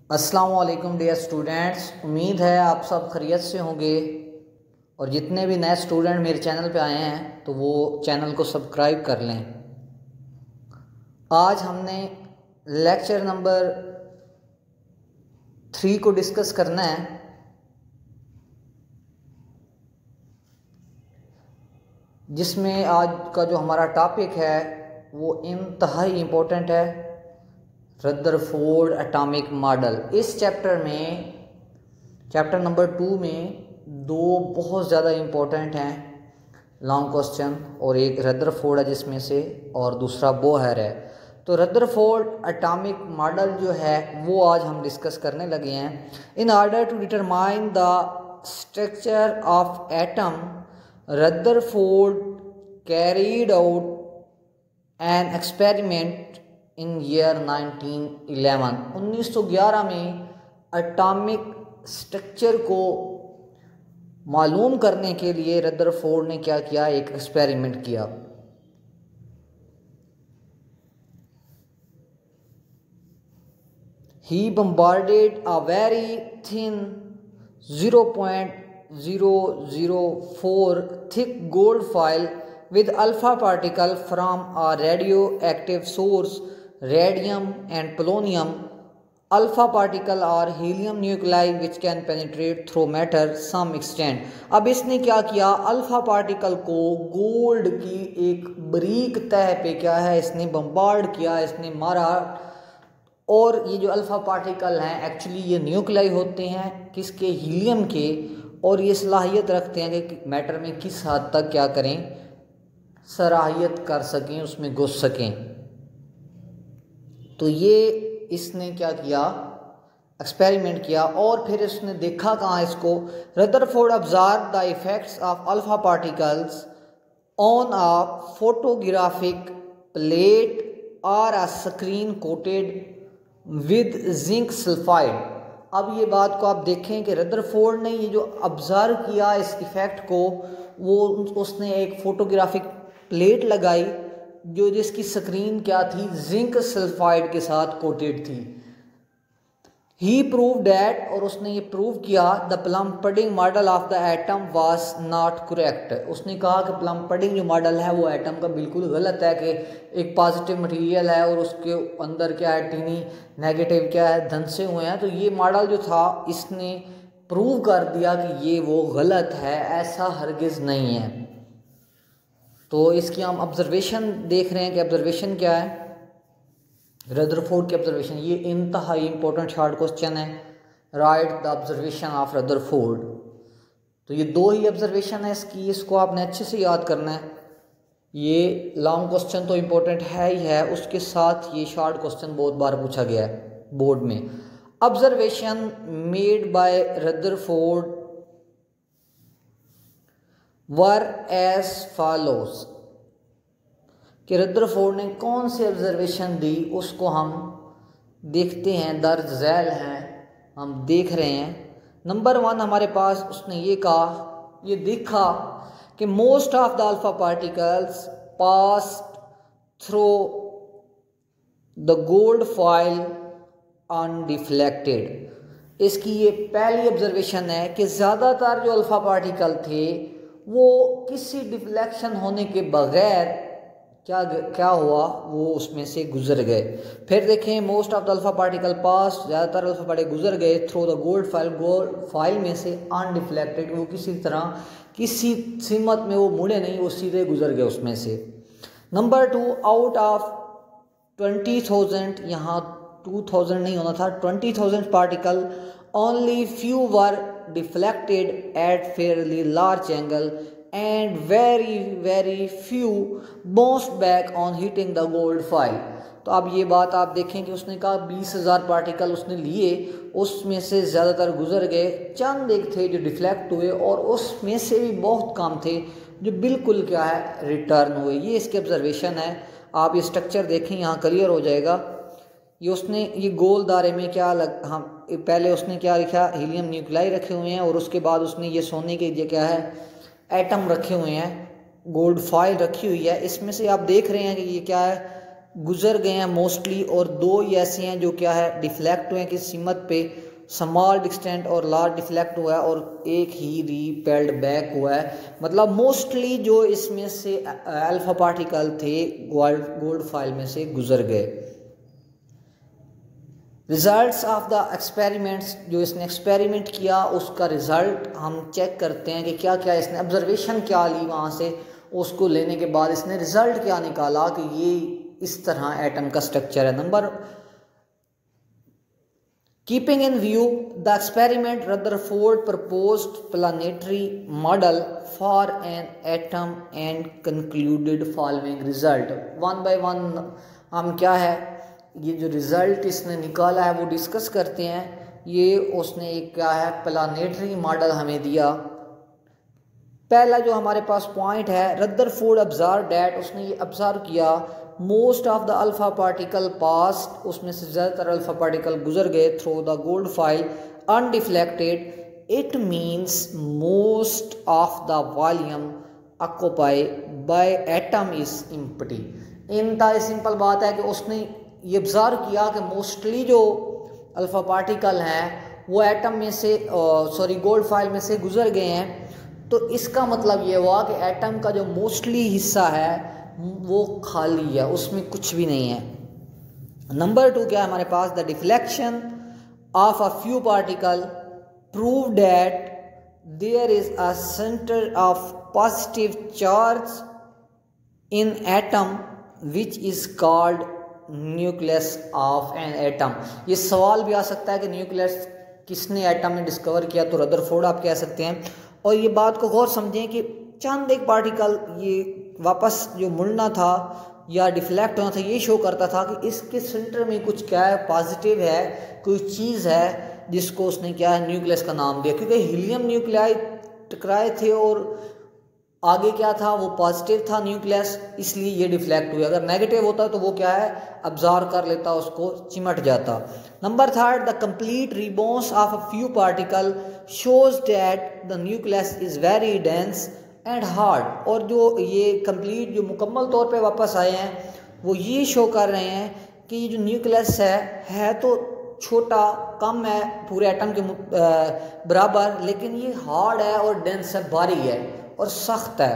अस्सलाम वालेकुम dear students, उम्मीद है आप सब खैरियत से होंगे। और जितने भी नए स्टूडेंट मेरे चैनल पे आए हैं तो वो चैनल को सब्सक्राइब कर लें। आज हमने लेक्चर नंबर 3 को डिस्कस करना है, जिसमें आज का जो हमारा टॉपिक है वो इंतहाई इम्पोर्टेंट है, रदरफोर्ड एटॉमिक मॉडल। इस चैप्टर में, चैप्टर नंबर 2 में दो बहुत ज़्यादा इम्पोर्टेंट हैं लॉन्ग क्वेश्चन, और एक रदरफोर्ड है जिसमें से, और दूसरा बोहर है। तो रदरफोर्ड एटॉमिक मॉडल जो है वो आज हम डिस्कस करने लगे हैं। In order to determine the structure of atom, Rutherford carried out an experiment in year 1911 में एटॉमिक स्ट्रक्चर को मालूम करने के लिए रदरफोर्ड ने क्या किया, एक एक्सपेरिमेंट किया। He bombarded a very thin 0.004 thick gold foil with alpha particle from a radioactive source, radium and polonium. Alpha particle are helium nuclei which can penetrate through matter some extent. अब इसने क्या किया, alpha particle को gold की एक बारीक तह पे क्या है, इसने बम्बार्ड किया, इसने मारा। और ये जो अल्फ़ा पार्टिकल हैं एक्चुअली ये न्यूक्लाई होते हैं किसके, हीलियम के, और ये सलाहियत रखते हैं कि मैटर में किस हद तक क्या करें, सराहियत कर सकें, उसमें घुस सकें। तो ये इसने क्या किया, एक्सपेरिमेंट किया, और फिर इसने देखा कहाँ इसको। Rutherford observe the effects of alpha particles on a photographic plate और a screen coated with zinc sulphide. अब ये बात को आप देखें कि रदरफोर्ड ने ये जो ऑब्ज़र्व किया इस इफ़ेक्ट को, वो उसने एक फ़ोटोग्राफिक प्लेट लगाई जो जिसकी स्क्रीन क्या थी, जिंक सल्फाइड के साथ कोटेड थी। ही प्रूव डैट, और उसने ये प्रूव किया, the plum pudding model of the atom was not correct. उसने कहा कि प्लम पडिंग जो मॉडल है वो एटम का बिल्कुल गलत है, कि एक पॉजिटिव मटेरियल है और उसके अंदर क्या है, टीनी नेगेटिव क्या है, धंसे हुए हैं। तो ये मॉडल जो था इसने प्रूव कर दिया कि ये वो गलत है, ऐसा हरगिज़ नहीं है। तो इसकी हम ऑब्जर्वेशन देख रहे हैं कि ऑब्जर्वेशन क्या है, रदरफोर्ड की ऑब्जर्वेशन। ये इंतहाई इंपॉर्टेंट शॉर्ट क्वेश्चन है, right the observation of Rutherford. तो ये दो ही ऑब्जर्वेशन है इसकी, इसको आपने अच्छे से याद करना है। ये लॉन्ग क्वेश्चन तो इम्पोर्टेंट है ही है, उसके साथ ये शॉर्ट क्वेश्चन बहुत बार पूछा गया है बोर्ड में। Observation made by Rutherford were as follows, कि रदरफोर्ड ने कौन सी ऑब्जर्वेशन दी उसको हम देखते हैं, दर्ज झैल हैं, हम देख रहे हैं। नंबर 1 हमारे पास उसने ये कहा, ये देखा कि most of the alpha particles passed through the gold foil undeflected. इसकी ये पहली ऑब्जर्वेशन है कि ज़्यादातर जो अल्फा पार्टिकल थे वो किसी डिफ्लेक्शन होने के बगैर क्या हुआ, वो उसमें से गुजर गए। फिर देखें, most of the alpha particle pass, ज़्यादातर अल्फा पार्टिकल गुजर गए through the gold file, gold file में से अनडिफ्लेक्टेड, वो किसी तरह किसी सीमत में वो मुड़े नहीं, वो सीधे गुजर गए उसमें से। नंबर 2, आउट ऑफ 20,000, यहाँ 2000 नहीं होना था, 20,000 particle, only few were deflected at fairly large angle and very few bounced back on hitting the gold foil। तो अब ये बात आप देखें कि उसने कहा 20,000 पार्टिकल उसने लिए, उसमें से ज़्यादातर गुजर गए, चंद एक थे जो डिफ्लेक्ट हुए, और उसमें से भी बहुत कम थे जो बिल्कुल क्या है, रिटर्न हुए। ये इसकी ऑब्जर्वेशन है। आप ये स्ट्रक्चर देखें, यहाँ क्लियर हो जाएगा। ये उसने ये गोल दायरे में क्या हाँ पहले उसने क्या लिखा, हीलियम न्यूक्लाई रखे हुए हैं, और उसके बाद उसने ये सोने के क्या है, एटम रखे हुए हैं, गोल्ड फॉइल रखी हुई है। इसमें से आप देख रहे हैं कि ये क्या है, गुजर गए हैं मोस्टली, और 2 ही ऐसे हैं जो क्या है डिफ्लेक्ट हुए हैं किस सीमत पे, स्मॉल डिस्टेंट और लार्ज डिफ्लेक्ट हुआ है, और एक ही रिपेल्ड बैक हुआ है। मतलब मोस्टली जो इसमें से अल्फा पार्टिकल थे गोल्ड फाइल में से गुजर गए। रिजल्ट्स ऑफ द एक्सपेरिमेंट्स, जो इसने एक्सपेरिमेंट किया उसका रिज़ल्ट हम चेक करते हैं कि क्या क्या इसने ऑब्जर्वेशन क्या ली वहाँ से, उसको लेने के बाद इसने रिज़ल्ट क्या निकाला कि ये इस तरह एटम का स्ट्रक्चर है। Number keeping in view the experiment Rutherford proposed planetary model for an atom and concluded following result. One by one हम क्या है ये जो रिज़ल्ट इसने निकाला है वो डिस्कस करते हैं। ये उसने एक क्या है प्लानिटरी मॉडल हमें दिया। पहला जो हमारे पास पॉइंट है, रदरफोर्ड ऑब्जर्व डैट, उसने ये ऑब्जर्व किया most of the alpha particle past, उसमें से ज़्यादातर अल्फा पार्टिकल गुजर गए through the gold file undeflected. It means most of the volume occupy by atom is empty. इंतहाई सिंपल बात है कि उसने ये ऑब्जर्व किया कि मोस्टली जो अल्फा पार्टिकल हैं वो एटम में से गोल्ड फाइल में से गुजर गए हैं। तो इसका मतलब ये हुआ कि एटम का जो मोस्टली हिस्सा है वो खाली है, उसमें कुछ भी नहीं है। नंबर 2 क्या है हमारे पास, the deflection of a few particle prove that there is a centre of positive charge in atom which is called nucleus of an atom. ये सवाल भी आ सकता है कि न्यूक्लियस किसने एटम में डिस्कवर किया, तो रदरफोर्ड आप कह सकते हैं। और ये बात को गौर समझें कि चंद एक पार्टिकल ये वापस जो मुड़ना था या डिफ्लेक्ट होना था ये शो करता था कि इसके सेंटर में कुछ क्या है पॉजिटिव है, कोई चीज़ है जिसको उसने क्या है न्यूक्लियस का नाम दिया, क्योंकि हीलियम न्यूक्लियाई टकराए थे और आगे क्या था वो पॉजिटिव था न्यूक्लियस, इसलिए ये डिफ्लेक्ट हुआ। अगर नेगेटिव होता तो वो क्या है अब्जॉर्ब कर लेता, उसको चिमट जाता। Number 3, the complete rebounds of a few particle shows that the nucleus is very dense and hard. और जो ये कंप्लीट जो मुकम्मल तौर पे वापस आए हैं वो ये शो कर रहे हैं कि ये जो न्यूक्लियस है तो छोटा कम है पूरे एटम के बराबर, लेकिन ये हार्ड है और डेंस है, भारी है और सख्त है,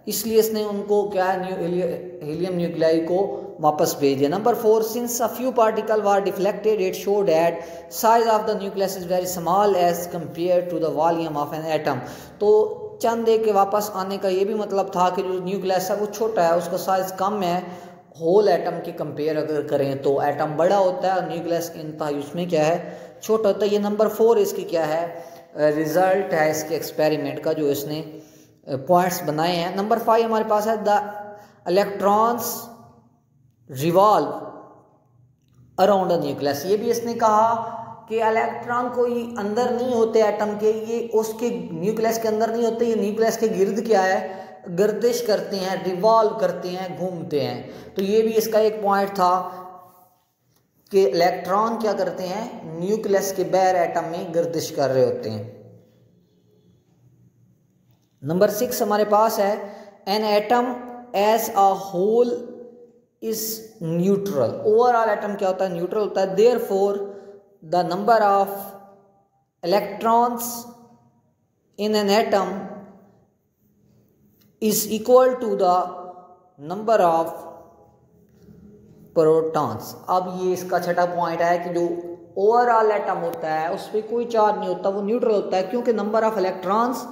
इसलिए इसने उनको क्या है हीलियम न्यूक्लियाई को वापस भेज दिया। Number 4, since a few particle were deflected it show that size of the nucleus is very small as compare to the volume of an atom. तो चंद एक के वापस आने का ये भी मतलब था कि जो न्यूक्लियस है वो छोटा है, उसका साइज कम है होल एटम के कंपेयर अगर करें तो एटम बड़ा होता है और न्यूक्लियस इंतहाई उसमें क्या है छोटा होता है। ये नंबर 4 इसकी क्या है रिजल्ट है इसके एक्सपेरिमेंट का जो इसने पॉइंट्स बनाए हैं। नंबर 5 हमारे पास है the electrons revolve around the nucleus. ये भी इसने कहा कि इलेक्ट्रॉन कोई अंदर नहीं होते एटम के, ये उसके न्यूक्लियस के अंदर नहीं होते, ये न्यूक्लियस के गिर्द क्या है गर्दिश करते हैं, रिवॉल्व करते हैं, घूमते हैं। तो ये भी इसका एक पॉइंट था कि इलेक्ट्रॉन क्या करते हैं न्यूक्लियस के बैर एटम में गर्दिश कर रहे होते हैं। नंबर 6 हमारे पास है an atom as a whole is neutral. Overall atom क्या होता है न्यूट्रल होता है। Therefore the number of electrons in an atom is equal to the number of protons. अब ये इसका छठा पॉइंट है कि जो ओवरऑल एटम होता है उस पर कोई चार्ज नहीं होता, वो न्यूट्रल होता है, क्योंकि नंबर ऑफ इलेक्ट्रॉन्स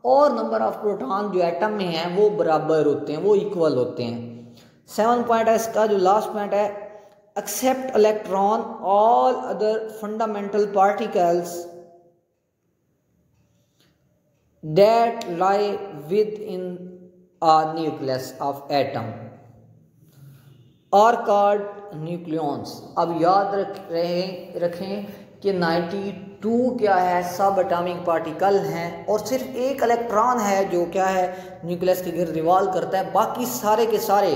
और नंबर ऑफ प्रोटॉन जो एटम में हैं वो बराबर होते हैं, वो इक्वल होते हैं। 7 पॉइंट है इसका जो लास्ट पॉइंट है except electron all other fundamental particles that lie within a nucleus of atom are called nucleons। अब याद रखें कि 92 क्या है सब एटॉमिक पार्टिकल हैं और सिर्फ एक इलेक्ट्रॉन है जो क्या है न्यूक्लियस के गिर्द रिवॉल्व करता है। बाकी सारे के सारे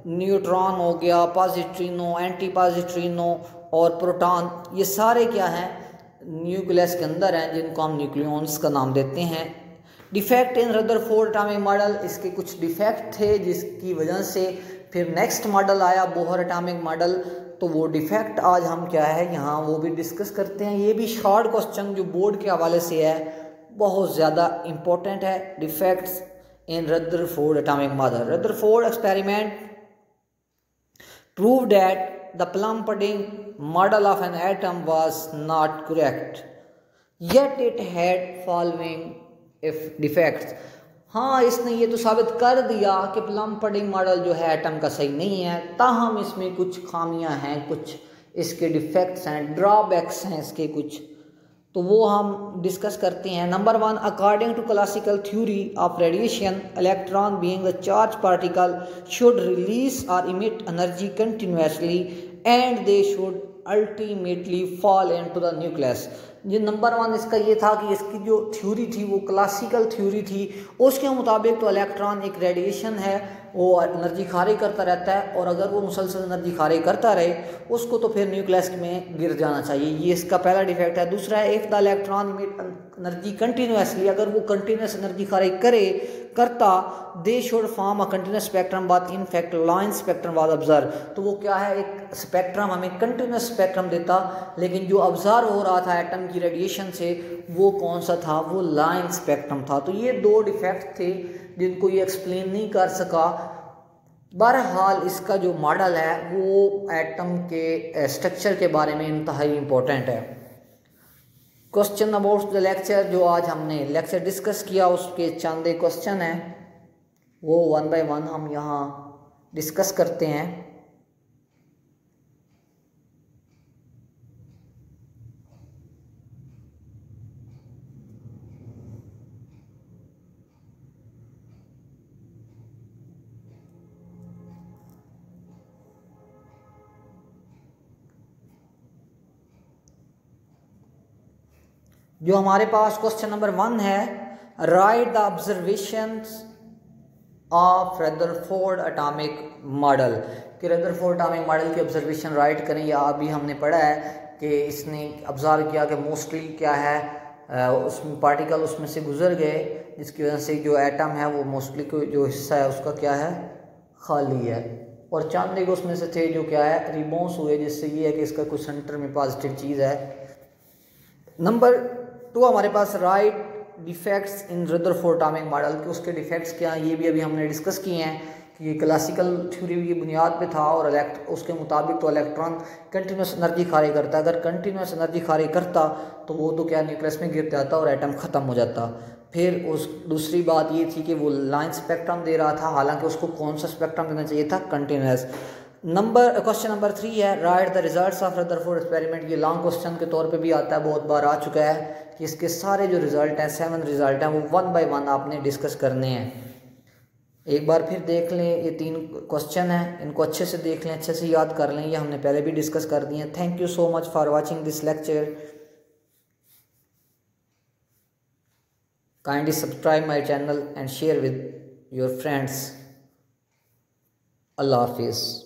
न्यूट्रॉन हो गया, पॉजिट्रिनो, एंटी पॉजिट्रिनो और प्रोटॉन, ये सारे क्या हैं न्यूक्लियस के अंदर हैं, जिनको हम न्यूक्लियॉन्स का नाम देते हैं। Defect in Rutherford atomic model, इसके कुछ डिफेक्ट थे जिसकी वजह से फिर नेक्स्ट मॉडल आया बोहर एटॉमिक मॉडल। तो वो डिफेक्ट आज हम क्या है यहाँ वो भी डिस्कस करते हैं। ये भी शॉर्ट क्वेश्चन जो बोर्ड के हवाले से है, बहुत ज़्यादा इम्पोर्टेंट है। Defects in Rutherford atomic model. Rutherford experiment proved that the plum pudding model of an atom was not correct, yet it had following if defects। हाँ, इसने ये तो साबित कर दिया कि प्लम पुडिंग मॉडल जो है एटम का सही नहीं है, ताहम इसमें कुछ खामियां हैं, कुछ इसके डिफेक्ट्स हैं, ड्रॉबैक्स हैं इसके कुछ, तो वो हम डिस्कस करते हैं। Number 1, according to classical theory of radiation, electron being the charge particle should release और emit energy continuously and they should ultimately fall into the nucleus. ये नंबर 1 इसका ये था कि इसकी जो थ्योरी थी वो क्लासिकल थ्योरी थी। उसके मुताबिक तो इलेक्ट्रॉन एक रेडिएशन है, वो एनर्जी खारिज करता रहता है, और अगर वो मुसलसल एनर्जी खारिज करता रहे उसको तो फिर न्यूक्लियस में गिर जाना चाहिए। ये इसका पहला डिफेक्ट है। दूसरा है, if the electron emit energy continuously, अगर वो कंटिन्यूस एनर्जी खारिज करता they should form a continuous spectrum, but in fact line spectrum was observe. तो वो क्या है, एक स्पेक्ट्रम हमें कंटिन्यूस स्पेक्ट्रम देता, लेकिन जो ऑब्जर्व हो रहा था एटम की रेडिएशन से वो कौन सा था, वो लाइन स्पेक्ट्रम था। तो ये 2 डिफेक्ट थे जिनको ये एक्सप्लेन नहीं कर सका। बहरहाल इसका जो मॉडल है वो एटम के स्ट्रक्चर के बारे में इंतहाई इम्पोर्टेंट है। क्वेश्चन अबाउट द लेक्चर, जो आज हमने लेक्चर डिस्कस किया उसके चंद क्वेश्चन हैं, वो 1 बाय 1 हम यहाँ डिस्कस करते हैं। जो हमारे पास क्वेश्चन नंबर 1 है, right the observations of Rutherford atomic model, कि रदरफोर्ड एटॉमिक मॉडल की ऑब्जर्वेशन राइट करें। या अभी हमने पढ़ा है कि इसने ऑब्जर्व किया कि मोस्टली क्या है, उसमें पार्टिकल उसमें से गुजर गए, जिसकी वजह से जो एटम है वो मोस्टली जो हिस्सा है उसका क्या है, खाली है, और चंद एक उसमें से थे जो क्या है, रिबॉन्स हुए, जिससे ये है कि इसका कुछ सेंटर में पॉजिटिव चीज़ है। नंबर 2 हमारे पास right defects in Rutherford atomic model, के उसके डिफेक्ट्स क्या हैं, ये भी अभी हमने डिस्कस किए हैं कि ये क्लासिकल थ्योरी की बुनियाद पे था, और उसके मुताबिक तो इलेक्ट्रॉन कंटिन्यूस एनर्जी खारिज करता है। अगर कंटिन्यूस एनर्जी खारिज करता तो वो तो क्या न्यूक्लियस में गिर जाता और एटम ख़त्म हो जाता। फिर उस दूसरी बात ये थी कि वो लाइन स्पेक्ट्रम दे रहा था, हालांकि उसको कौन सा स्पेक्ट्रम देना चाहिए था, कंटिन्यूस। क्वेश्चन नंबर 3 है, right the results of Rutherford experiment. ये लॉन्ग क्वेश्चन के तौर पे भी आता है, बहुत बार आ चुका है कि इसके सारे जो रिजल्ट हैं, 7 रिजल्ट हैं, वो 1 बाय 1 आपने डिस्कस करने हैं। एक बार फिर देख लें, ये 3 क्वेश्चन हैं, इनको अच्छे से देख लें, अच्छे से याद कर लें, ये हमने पहले भी डिस्कस कर दिए हैं। Thank you so much for watching this lecture. Kindly subscribe my channel and share with your friends. अल्लाह हाफिज़।